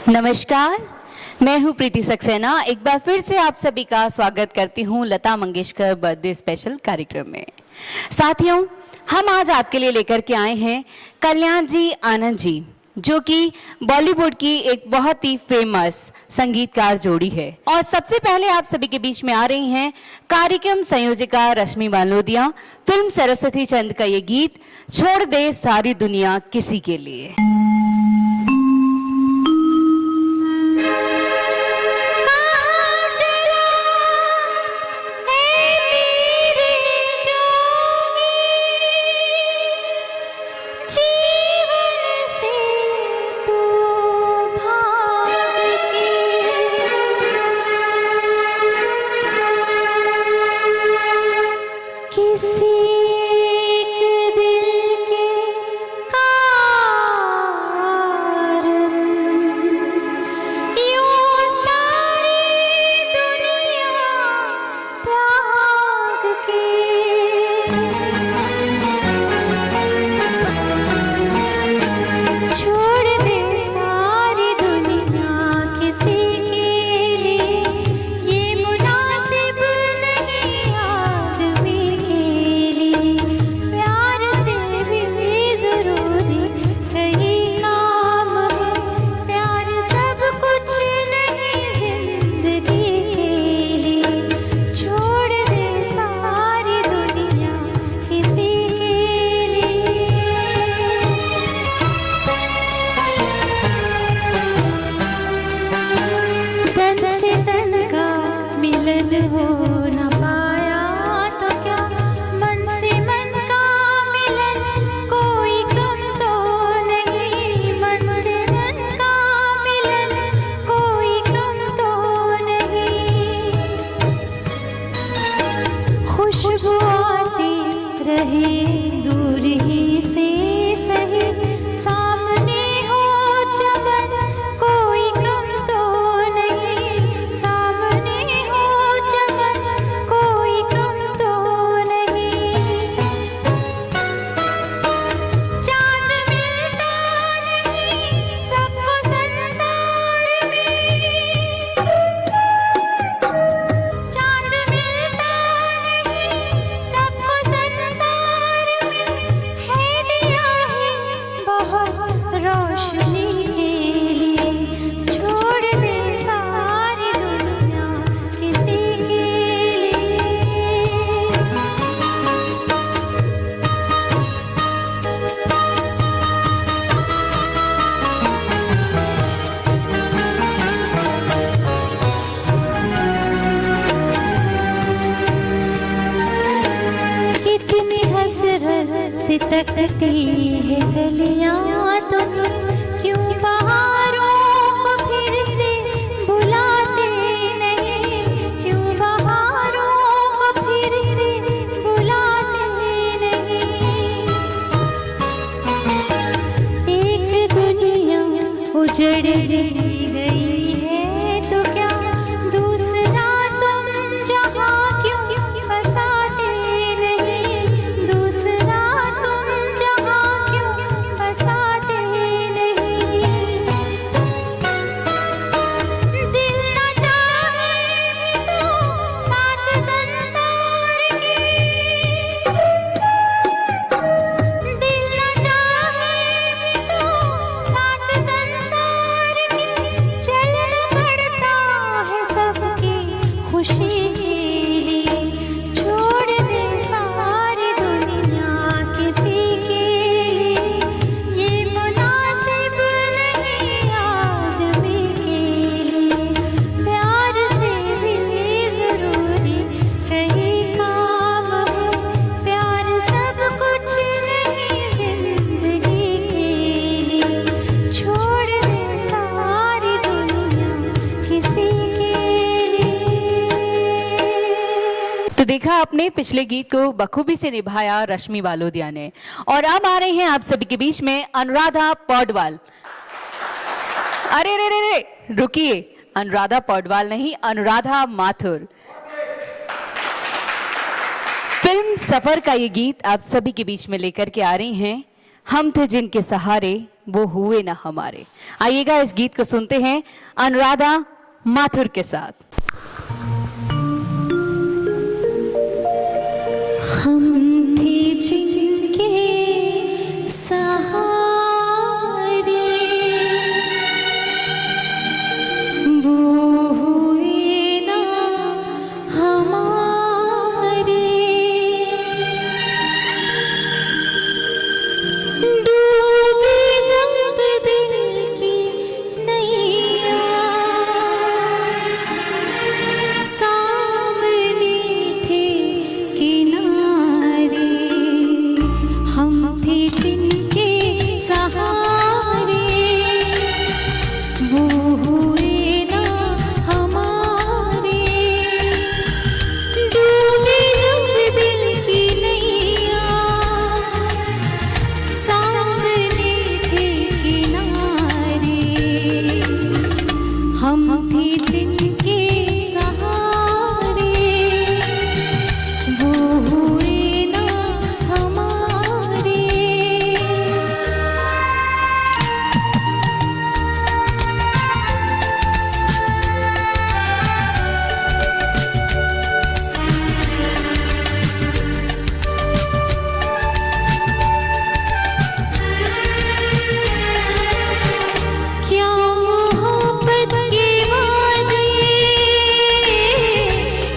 नमस्कार, मैं हूं प्रीति सक्सेना। एक बार फिर से आप सभी का स्वागत करती हूं लता मंगेशकर बर्थडे स्पेशल कार्यक्रम में। साथियों, हम आज आपके लिए लेकर के आए हैं कल्याण जी आनंद जी, जो कि बॉलीवुड की एक बहुत ही फेमस संगीतकार जोड़ी है। और सबसे पहले आप सभी के बीच में आ रही हैं कार्यक्रम संयोजिका रश्मि बालोदिया। फिल्म सरस्वती चंद्र का ये गीत छोड़ दे सारी दुनिया किसी के लिए। तकती है गलियां तो क्यों बहारों को फिर से बुलाते नहीं, क्यों बहारों को फिर से बुलाते नहीं। एक दुनिया उजड़ गई है तो क्या दूसरा तुम जहां क्यों बसाते नहीं, दूसरा देखा आपने, पिछले गीत को बखूबी से निभाया रश्मि बालोदिया ने। और अब आ रही हैं आप सभी के बीच में अनुराधा पौडवाल। अरे रे रे रे रुकिए, अनुराधा पौडवाल नहीं, अनुराधा माथुर। फिल्म सफर का ये गीत आप सभी के बीच में लेकर के आ रही हैं। हम थे जिनके सहारे वो हुए ना हमारे। आइएगा इस गीत को सुनते हैं अनुराधा माथुर के साथ। हम थे जिनके सहारे वो हुए ना हमारे, डूबे जब दिल की नैया, सामने थे किनारे, हम थे जिनके सहारे वो हुए ना हमारे, डूबे जब दिल की नैया, सामने थे किनारे, हम थे जिनके सहारे वो हुए ना हमारे। क्या मोहब्बत के वादे,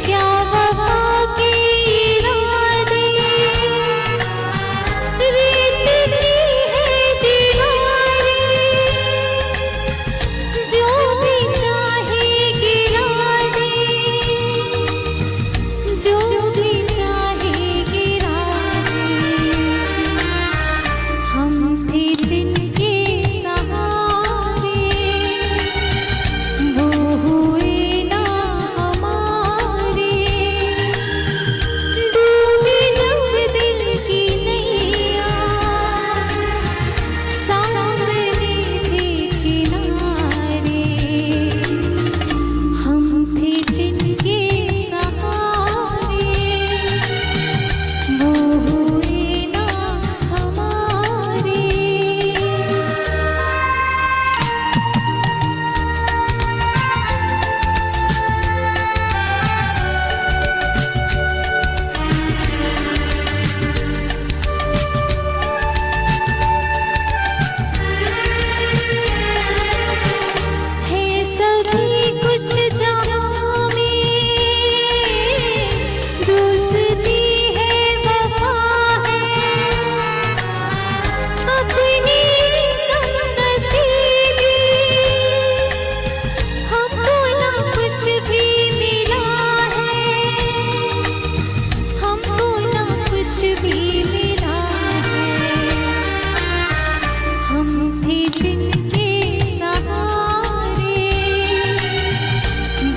क्या वफा के इरादे, रेत की है दीवारें, जो भी चाहे गिरा दे, जो भी चाहे गिरा दे, हम थे जिनके सहारे वो हुए ना हमारे, डूबे जब दिल की नैया, सामने थे किनारे, हम थे जिनके सहारे वो हुए ना हमारे। है सभी कुछ जहाँ में, दोस्ती है वफा है, अपनी कमनसीबी, हमको ना कुछ भी मिला है, हमको ना कुछ भी मिला है, हम थे जिनके सहारे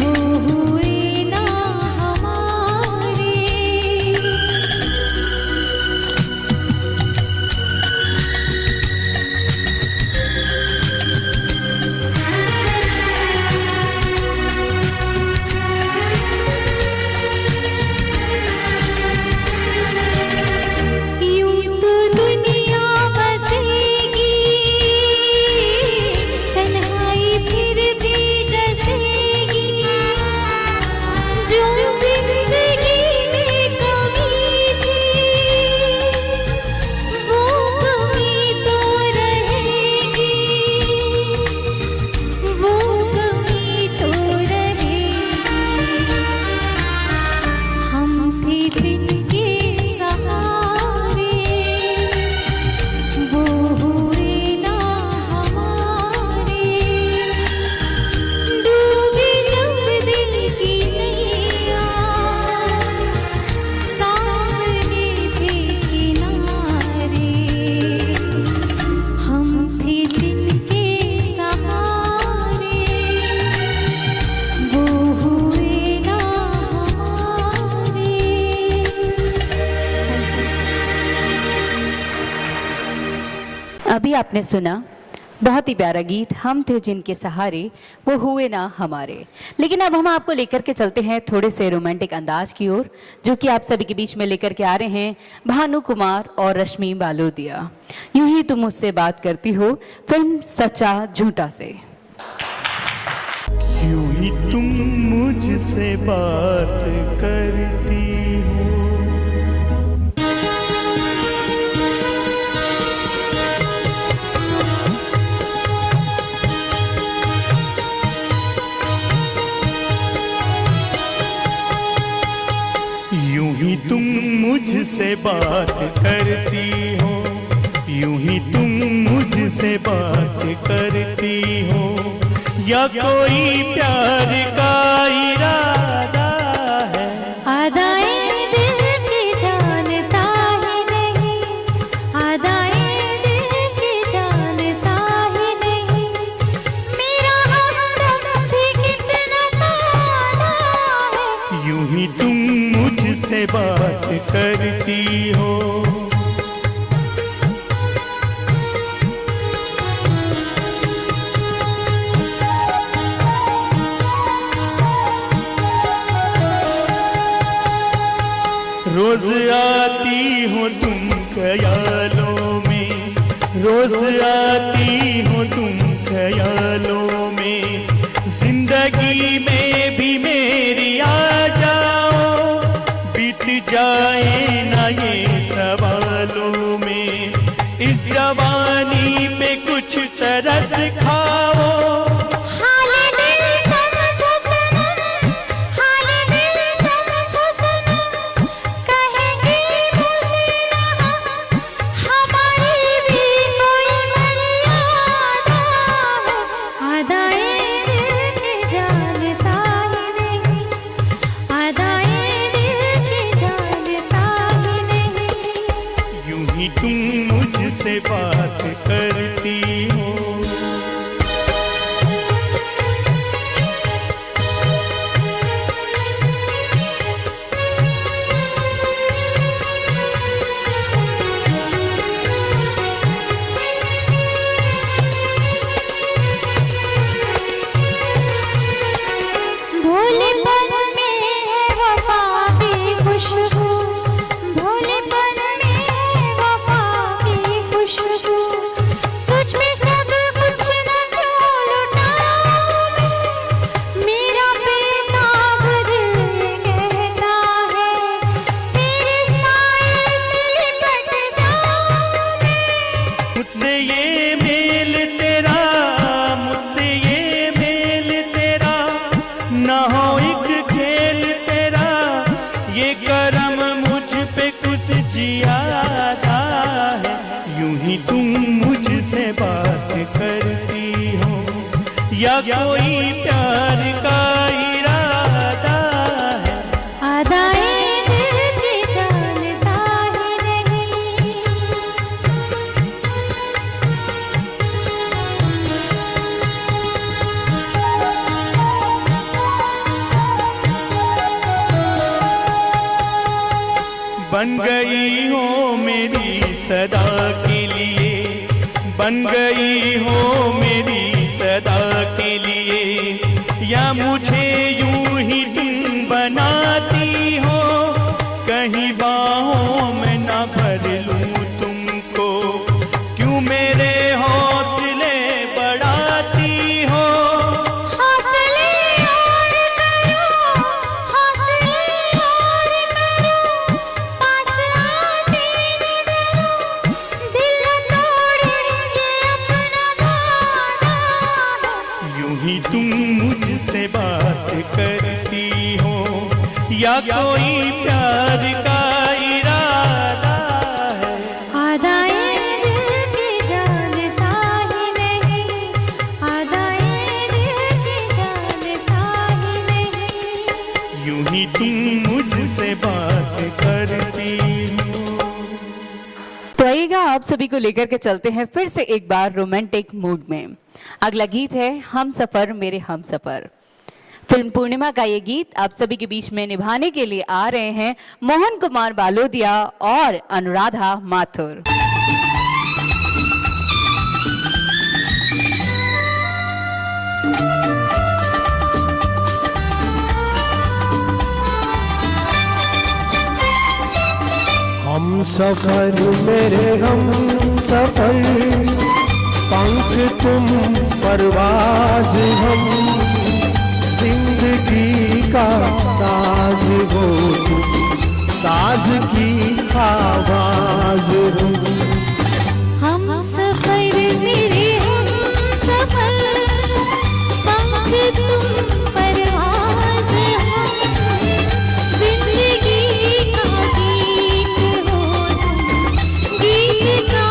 वो हुए ना हमारे। यूं तो दुनिया बसेगी, तन्हाई फिर भी डसेगी, जो जिंदगी में कमी थी वो कमी तो रहेगी, वो कमी तो रहेगी, हम थे जिनके सहारे वो हुए ना हमारे, डूबे जब दिल की नैया, सामने थे किनारे, हम थे जिनके सहारे वो हुए ना हमारे। अभी आपने सुना बहुत ही प्यारा गीत, हम थे जिनके सहारे वो हुए ना हमारे। लेकिन अब हम आपको लेकर के चलते हैं थोड़े से रोमांटिक अंदाज की ओर, जो कि आप सभी के बीच में लेकर के आ रहे हैं भानु कुमार और रश्मि बालोदिया। यूं ही तुम मुझसे बात करती हो, फिल्म सच्चा झूठा से। यूं ही तुम मुझसे बात करती हो, यूं ही तुम मुझसे बात करती हो, यूं ही तुम मुझसे बात करती हो, या कोई प्यार का इरादा है। अदाएं दिल की जानता ही नहीं, अदाएं दिल की जानता ही नहीं, मेरा हमदम भी कितना सादा है। यूं ही तुम मुझसे बात करती हो, रोज आती हो तुम ख्यालों में, रोज आती हो तुम ख्यालों में, जिंदगी में भी मेरी आ जाओ, बीत जाए ना ये सवालों में, इस जवानी पे कुछ तरस खाओ। तुम मुझसे बात करती हो, मुझसे ये मेल तेरा, मुझसे ये मेल तेरा, ना हो एक खेल तेरा, ये करम मुझ पे कुछ जियादा है। यूं ही तुम मुझसे बात करती हो, या कोई प्यार का इरादा है। अदाएं दिल की जानता ही नहीं, बन गई हो मेरी सदा के लिए, बन गई हो मेरी सदा के लिए, या मुझे यूं ही तुम बनाती हो, कहीं बाहों में ना भर लूं तुमको, क्यों मेरे हौसले बढ़ाती हो। हौसले और करो, हौसले और करो, पास आते न डरो, दिल तोड़ेंगे अपना वादा है। यूं ही तुम मुझसे बात करती हो, या कोई प्यार का इरादा है। अदाएं दिल की जानता ही नहीं, अदाएं दिल की जानता ही नहीं, यूं ही तुम मुझसे बात करती हो। तो आइएगा आप सभी को लेकर के चलते हैं फिर से एक बार रोमांटिक मूड में। अगला गीत है हम सफर मेरे हम सफर। फिल्म पूर्णिमा का ये गीत आप सभी के बीच में निभाने के लिए आ रहे हैं मोहन कुमार बालोदिया और अनुराधा माथुर। सफर मेरे हम सफर, पंख तुम परवाज हम, जिंदगी का साज हो तुम, साज की आवाज हो। हम सफर मेरे हम सफर, पंख तुम परवाज हम, जिंदगी का गीत हो तुम, गीत का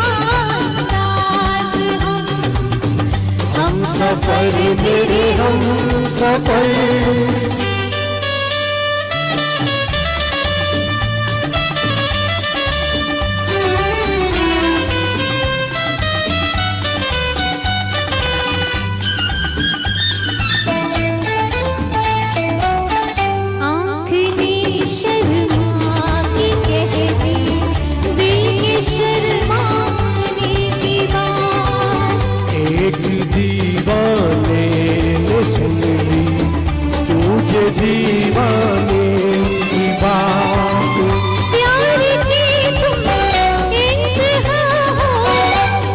अंदाज हम सफर मेरे हम सफर। आँख ने शर्मा के कह दी, दिल के शर्माने की बात। एक दीवाने ने सुन ली तुझे दीवाने की बात। प्यार की तुम इंतहा हो,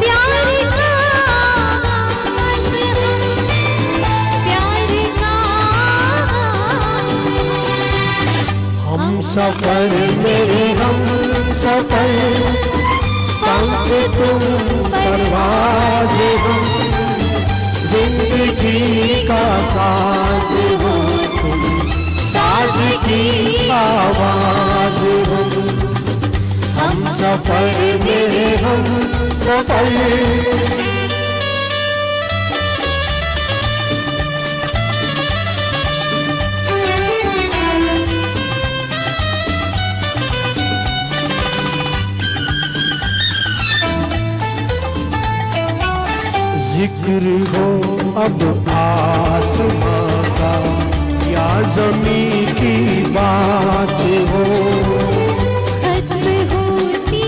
प्यार का आगाज़ हम, प्यार का आगाज़ हम सफर मेरे हम सफर, पंख तुम परवाज हम, जिंदगी का साज हो तुम, साज की आवाज हो। हम सफर मेरे हम सफर। जिक्र हो अब आसमां का या ज़मीं की बात हो। खत्म होती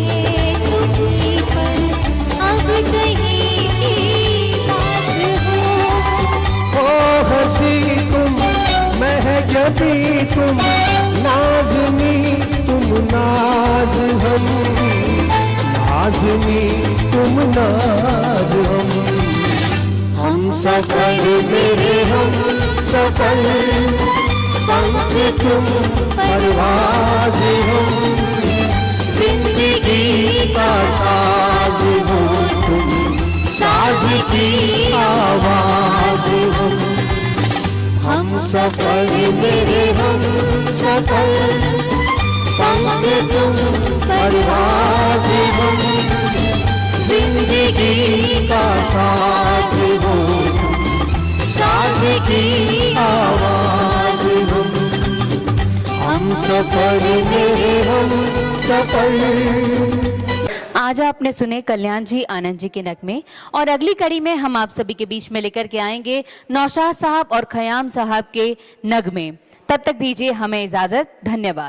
है तुम्हीं पर अब कहीं की बात हो। ओ हंसी तुम महजबी तुम, नाज़नी तुम नाज हम, नाज़नी तुम नाज हम। हम सफर मेरे हम सफर, पंख तुम परवाज हम, जिंदगी का साज हो तुम, साज की आवाज हो। हम सफर मेरे हम सफर, पंख तुम परवाज हम, जिंदगी का साज हो तुम, साज की आवाज हो। हम सफर मेरे हम सफर। आज आपने सुने कल्याण जी आनंद जी के नगमे, और अगली कड़ी में हम आप सभी के बीच में लेकर के आएंगे नौशाद साहब और खयाम साहब के नगमे। तब तक दीजिए हमें इजाजत। धन्यवाद।